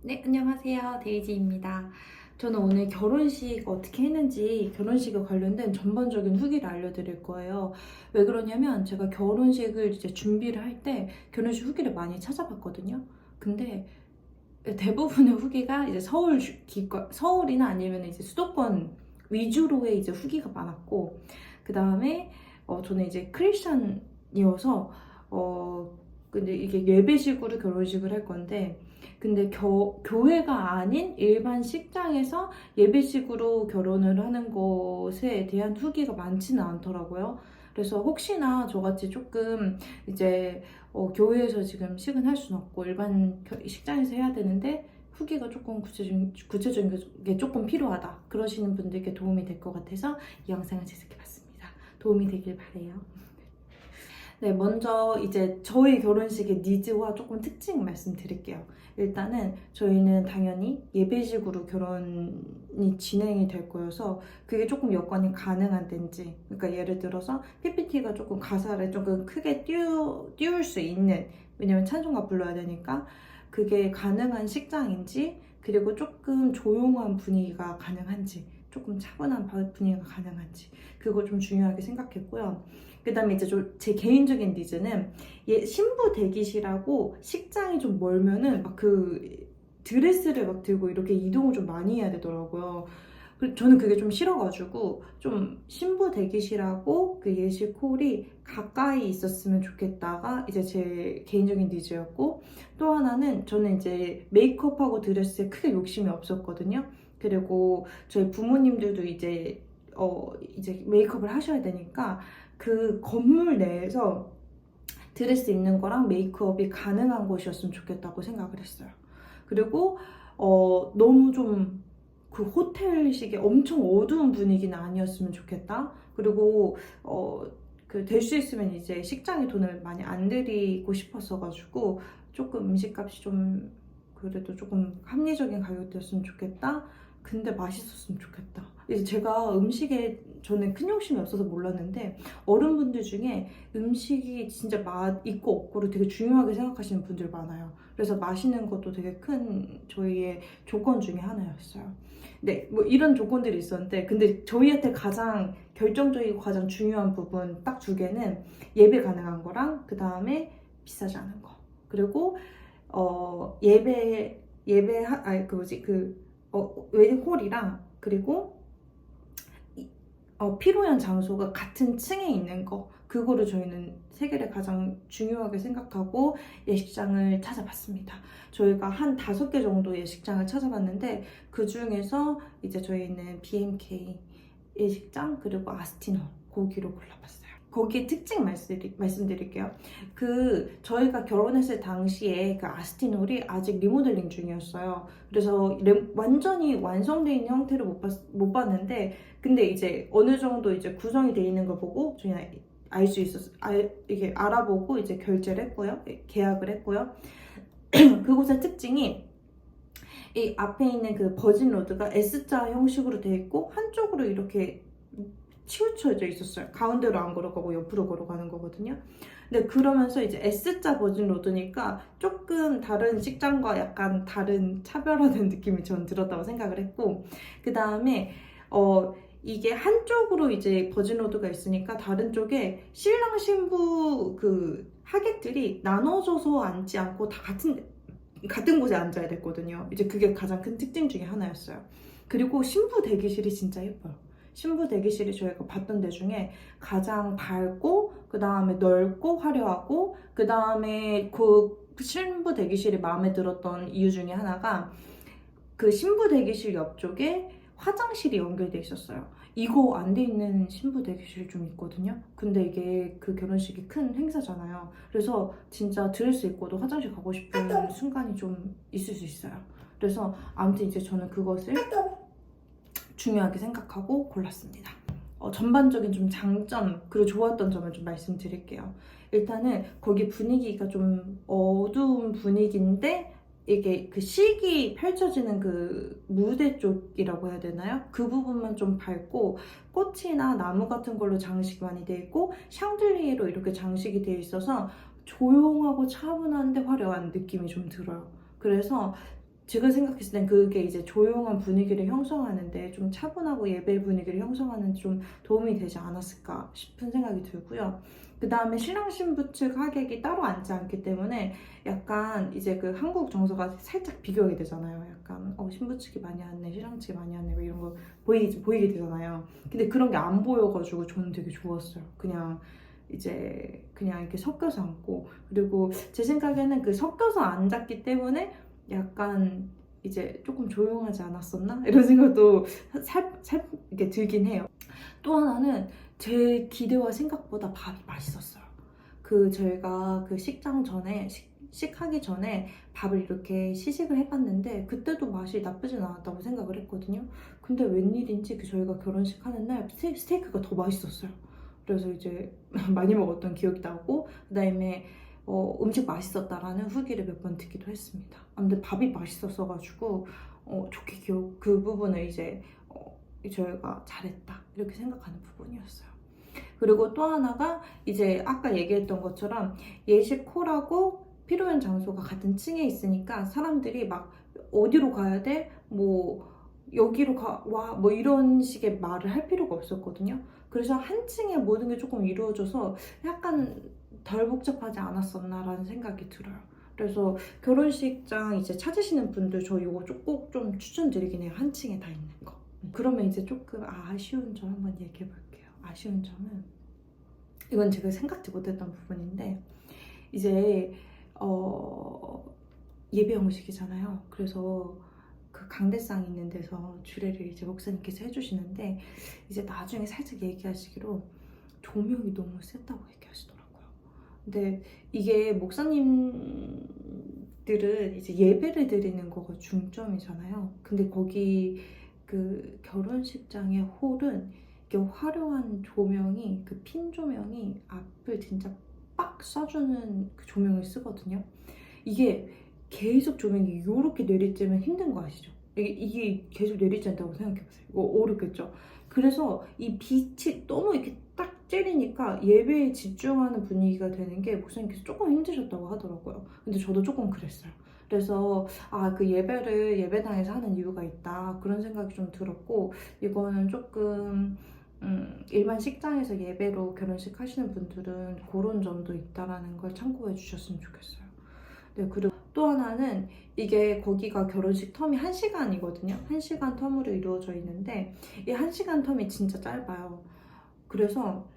네, 안녕하세요. 데이지입니다. 저는 오늘 결혼식 어떻게 했는지 결혼식에 관련된 전반적인 후기를 알려드릴 거예요. 왜 그러냐면 제가 결혼식을 이제 준비를 할 때 결혼식 후기를 많이 찾아봤거든요. 근데 대부분의 후기가 이제 서울이나 아니면 이제 수도권 위주로의 이제 후기가 많았고, 그 다음에 저는 이제 크리스천이어서 근데 이게 예배식으로 결혼식을 할 건데, 근데 교회가 아닌 일반 식장에서 예배식으로 결혼을 하는 것에 대한 후기가 많지는 않더라고요. 그래서 혹시나 저같이 조금 이제 교회에서 지금 식은 할 수는 없고 일반 식장에서 해야 되는데 후기가 조금 구체적인 게 조금 필요하다 그러시는 분들께 도움이 될 것 같아서 이 영상을 제작해봤습니다. 도움이 되길 바래요. 네, 먼저 이제 저희 결혼식의 니즈와 조금 특징 말씀드릴게요. 일단은 저희는 당연히 예배식으로 결혼이 진행이 될 거여서 그게 조금 여건이 가능한 데인지, 그러니까 예를 들어서 PPT가 조금 가사를 조금 크게 띄울 수 있는, 왜냐면 찬송가 불러야 되니까 그게 가능한 식장인지, 그리고 조금 조용한 분위기가 가능한지, 조금 차분한 분위기가 가능한지, 그거 좀 중요하게 생각했고요. 그 다음에 이제 제 개인적인 니즈는 신부 대기실하고 식장이 좀 멀면은 막 그 드레스를 막 들고 이렇게 이동을 좀 많이 해야 되더라고요. 저는 그게 좀 싫어가지고 좀 신부 대기실하고 그 예식 홀이 가까이 있었으면 좋겠다가 이제 제 개인적인 니즈였고, 또 하나는 저는 이제 메이크업하고 드레스에 크게 욕심이 없었거든요. 그리고 저희 부모님들도 이제 메이크업을 하셔야 되니까 그 건물 내에서 드레스 입는 거랑 메이크업이 가능한 곳이었으면 좋겠다고 생각을 했어요. 그리고 너무 좀 그 호텔식의 엄청 어두운 분위기는 아니었으면 좋겠다. 그리고 그 될 수 있으면 이제 식장에 돈을 많이 안 들이고 싶었어가지고 조금 음식값이 좀 그래도 조금 합리적인 가격대였으면 좋겠다. 근데 맛있었으면 좋겠다. 이제 제가 음식에 저는 큰 욕심이 없어서 몰랐는데 어른분들 중에 음식이 진짜 맛 있고 없고를 되게 중요하게 생각하시는 분들 많아요. 그래서 맛있는 것도 되게 큰 저희의 조건 중에 하나였어요. 네, 뭐 이런 조건들이 있었는데, 근데 저희한테 가장 결정적이고 가장 중요한 부분 딱 두 개는 예배 가능한 거랑 그 다음에 비싸지 않은 거. 그리고 아니 그 뭐지 웨딩 홀이랑, 그리고 피로연 장소가 같은 층에 있는 거, 그거를 저희는 세 개를 가장 중요하게 생각하고 예식장을 찾아봤습니다. 저희가 한 5개 정도 예식장을 찾아봤는데 그 중에서 이제 저희는 BMK 예식장 그리고 아스틴홀 거기로 골라봤어요. 거기에 특징 말씀드릴게요. 그 저희가 결혼했을 당시에 그 아스틴홀이 아직 리모델링 중이었어요. 그래서 완전히 완성되어 있는 형태를 못 봤는데, 근데 이제 어느 정도 이제 구성이 되어 있는 걸 보고 저희는 알 수 있었어. 이게 알아보고 이제 결제를 했고요. 계약을 했고요. 그곳의 특징이 이 앞에 있는 그 버진 로드가 S자 형식으로 되어 있고 한쪽으로 이렇게 치우쳐져 있었어요. 가운데로 안 걸어가고 옆으로 걸어가는 거거든요. 근데 그러면서 이제 S자 버진 로드니까 조금 다른 식장과 약간 다른 차별화된 느낌이 전 들었다고 생각을 했고, 그 다음에 이게 한쪽으로 이제 버진 로드가 있으니까 다른 쪽에 신랑 신부 그 하객들이 나눠져서 앉지 않고 다 같은 곳에 앉아야 됐거든요. 이제 그게 가장 큰 특징 중에 하나였어요. 그리고 신부 대기실이 진짜 예뻐요. 신부 대기실이 저희가 봤던 데 중에 가장 밝고, 그 다음에 넓고 화려하고, 그 다음에 그 신부 대기실이 마음에 들었던 이유 중에 하나가 그 신부 대기실 옆쪽에 화장실이 연결돼 있었어요. 이거 안 돼 있는 신부 대기실 좀 있거든요. 근데 이게 그 결혼식이 큰 행사잖아요. 그래서 진짜 드레스 입고도 화장실 가고 싶은 순간이 좀 있을 수 있어요. 그래서 아무튼 이제 저는 그것을 중요하게 생각하고 골랐습니다. 전반적인 좀 장점 그리고 좋았던 점을 좀 말씀드릴게요. 일단은 거기 분위기가 좀 어두운 분위기인데 이게 그 식이 펼쳐지는 그 무대 쪽이라고 해야 되나요? 그 부분만 좀 밝고 꽃이나 나무 같은 걸로 장식이 많이 돼 있고 샹들리에로 이렇게 장식이 돼 있어서 조용하고 차분한데 화려한 느낌이 좀 들어요. 그래서 제가 생각했을 땐 그게 이제 조용한 분위기를 형성하는데 좀 차분하고 예배 분위기를 형성하는 데 좀 도움이 되지 않았을까 싶은 생각이 들고요. 그 다음에 신랑 신부 측 하객이 따로 앉지 않기 때문에 약간 이제 그 한국 정서가 살짝 비교하게 되잖아요. 약간 신부 측이 많이 왔네, 신랑 측이 많이 왔네, 뭐 이런 거 보이게 되잖아요. 근데 그런 게 안 보여가지고 저는 되게 좋았어요. 그냥 이제 그냥 이렇게 섞여서 앉고, 그리고 제 생각에는 그 섞여서 앉았기 때문에 약간 이제 조금 조용하지 않았었나? 이런 생각도 이렇게 들긴 해요. 또 하나는 제 기대와 생각보다 밥이 맛있었어요. 저희가 그 식장 전에, 식하기 전에 밥을 이렇게 시식을 해봤는데 그때도 맛이 나쁘진 않았다고 생각을 했거든요. 근데 웬일인지 저희가 결혼식 하는 날 스테이크가 더 맛있었어요. 그래서 이제 많이 먹었던 기억이 나고, 그 다음에 음식 맛있었다라는 후기를 몇 번 듣기도 했습니다. 아무튼 밥이 맛있었어가지고 좋게 그 부분을 이제 저희가 잘했다 이렇게 생각하는 부분이었어요. 그리고 또 하나가 이제 아까 얘기했던 것처럼 예식홀하고 피로연 장소가 같은 층에 있으니까 사람들이 막 어디로 가야 돼? 뭐 여기로 와, 뭐 이런 식의 말을 할 필요가 없었거든요. 그래서 한 층에 모든 게 조금 이루어져서 약간 덜 복잡하지 않았었나라는 생각이 들어요. 그래서 결혼식장 이제 찾으시는 분들 저 이거 꼭 좀 추천드리긴 해요. 한 층에 다 있는 거. 그러면 이제 조금 아쉬운 점 한번 얘기해 볼게요. 아쉬운 점은 이건 제가 생각지 못했던 부분인데, 이제 예배 형식이잖아요. 그래서 그 강대상 있는 데서 주례를 이제 목사님께서 해주시는데, 이제 나중에 살짝 얘기하시기로 조명이 너무 셌다고 얘기하시더라고요. 근데 이게 목사님들은 이제 예배를 드리는 거가 중점이잖아요. 근데 거기 그 결혼식장의 홀은 이게 화려한 조명이, 그 핀 조명이 앞을 진짜 빡 쏴주는 그 조명을 쓰거든요. 이게 계속 조명이 이렇게 내리쬐면 힘든 거 아시죠? 이게 계속 내리쬐다고 생각해보세요. 이거 어렵겠죠? 그래서 이 빛이 너무 이렇게 딱 찌르니까 예배에 집중하는 분위기가 되는 게 목사님께서 조금 힘드셨다고 하더라고요. 근데 저도 조금 그랬어요. 그래서 그 예배를 예배당에서 하는 이유가 있다, 그런 생각이 좀 들었고, 이거는 조금 일반 식장에서 예배로 결혼식 하시는 분들은 그런 점도 있다라는 걸 참고해 주셨으면 좋겠어요. 네, 그리고 또 하나는 이게 거기가 결혼식 텀이 1시간이거든요. 1시간 텀으로 이루어져 있는데 이 1시간 텀이 진짜 짧아요. 그래서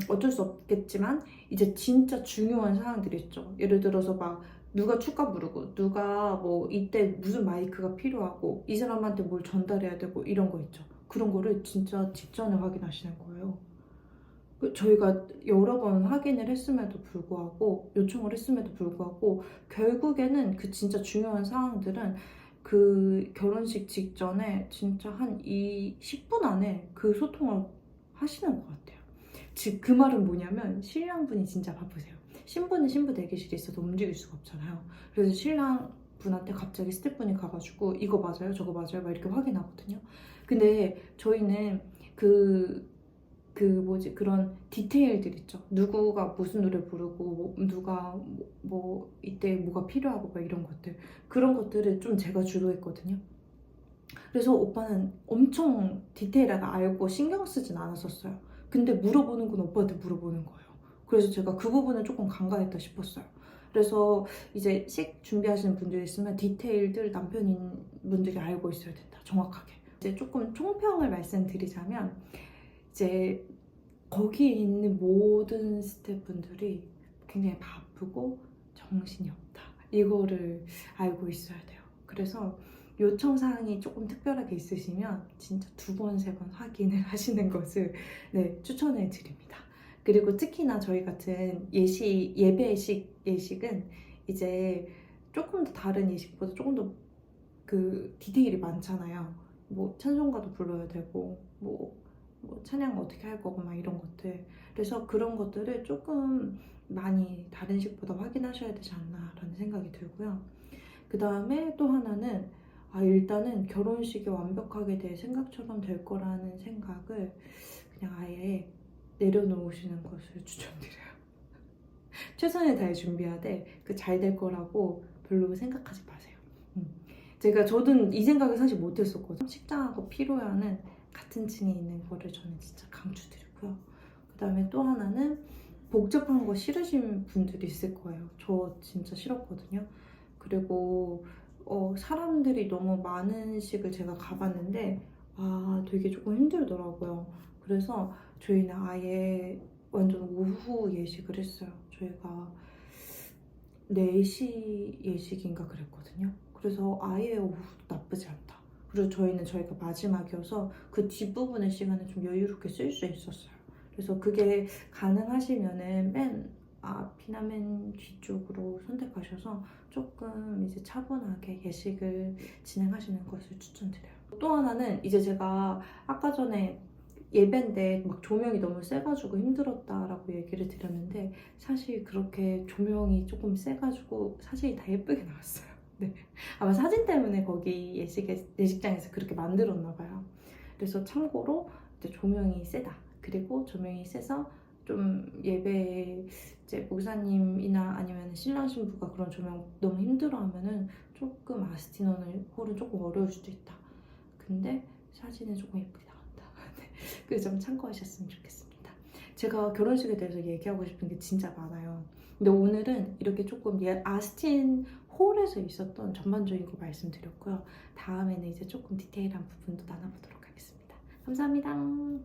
어쩔 수 없겠지만 이제 진짜 중요한 사항들이 있죠. 예를 들어서 막 누가 축가 부르고, 누가 뭐 이때 무슨 마이크가 필요하고, 이 사람한테 뭘 전달해야 되고, 이런 거 있죠. 그런 거를 진짜 직전에 확인하시는 거예요. 저희가 여러 번 확인을 했음에도 불구하고, 요청을 했음에도 불구하고, 결국에는 그 진짜 중요한 사항들은 그 결혼식 직전에 진짜 한 10분 안에 그 소통을 하시는 것 같아요. 즉 그 말은 뭐냐면, 신랑분이 진짜 바쁘세요. 신부는 신부 대기실에 있어도 움직일 수가 없잖아요. 그래서 신랑 분한테 갑자기 스태프분이 가가지고 이거 맞아요? 저거 맞아요? 막 이렇게 확인하거든요. 근데 저희는 그런 디테일들 있죠. 누구가 무슨 노래 부르고, 누가 이때 뭐가 필요하고 막 이런 것들. 그런 것들을 좀 제가 주도했거든요. 그래서 오빠는 엄청 디테일하게 알고 신경 쓰진 않았었어요. 근데 물어보는 건 오빠한테 물어보는 거예요. 그래서 제가 그 부분은 조금 간과했다 싶었어요. 그래서 이제 준비하시는 분들이 있으면 디테일들 남편분들이 알고 있어야 된다, 정확하게. 이제 조금 총평을 말씀드리자면, 이제 거기에 있는 모든 스태프분들이 굉장히 바쁘고 정신이 없다, 이거를 알고 있어야 돼요. 그래서 요청사항이 조금 특별하게 있으시면 진짜 2번, 3번 확인을 하시는 것을 추천해 드립니다. 그리고 특히나 저희 같은 예배식 예식은 이제 조금 더 다른 예식보다 조금 더 그 디테일이 많잖아요. 뭐 찬송가도 불러야 되고, 뭐 찬양 어떻게 할 거고 막 이런 것들. 그래서 그런 것들을 조금 많이 다른 식보다 확인하셔야 되지 않나라는 생각이 들고요. 그 다음에 또 하나는 일단은 결혼식이 완벽하게 내 생각처럼 될 거라는 생각을 그냥 아예 내려놓으시는 것을 추천드려요. 최선을 다해 준비하되 그 잘 될 거라고 별로 생각하지 마세요. 저도 이 생각을 사실 못했었거든요. 식장하고 피로야는 같은 층에 있는 거를 저는 진짜 강추드리고요. 그 다음에 또 하나는 복잡한 거 싫으신 분들이 있을 거예요. 저 진짜 싫었거든요. 그리고 사람들이 너무 많은 식을 제가 가봤는데 되게 조금 힘들더라고요. 그래서 저희는 아예 완전 오후 예식을 했어요. 저희가 4시 예식인가 그랬거든요. 그래서 아예 오후 나쁘지 않다. 그리고 저희가 마지막이어서 그 뒷부분의 시간을 좀 여유롭게 쓸 수 있었어요. 그래서 그게 가능하시면은 맨 앞이나 맨 뒤쪽으로 선택하셔서 조금 이제 차분하게 예식을 진행하시는 것을 추천드려요. 또 하나는 이제 제가 아까 전에 예배인데 막 조명이 너무 세가지고 힘들었다라고 얘기를 드렸는데 사실 그렇게 조명이 조금 세가지고 사진이 다 예쁘게 나왔어요. 네. 아마 사진 때문에 거기 예식장에서 그렇게 만들었나 봐요. 그래서 참고로 이제 조명이 세다. 그리고 조명이 세서 좀 예배 이제 목사님이나 아니면 신랑 신부가 그런 조명 너무 힘들어하면은 조금 아스틴 홀은 조금 어려울 수도 있다. 근데 사진은 조금 예쁘게 나온다. 그 점 참고하셨으면 좋겠습니다. 제가 결혼식에 대해서 얘기하고 싶은 게 진짜 많아요. 근데 오늘은 이렇게 조금 아스틴 홀에서 있었던 전반적인 거 말씀드렸고요. 다음에는 이제 조금 디테일한 부분도 나눠보도록 하겠습니다. 감사합니다.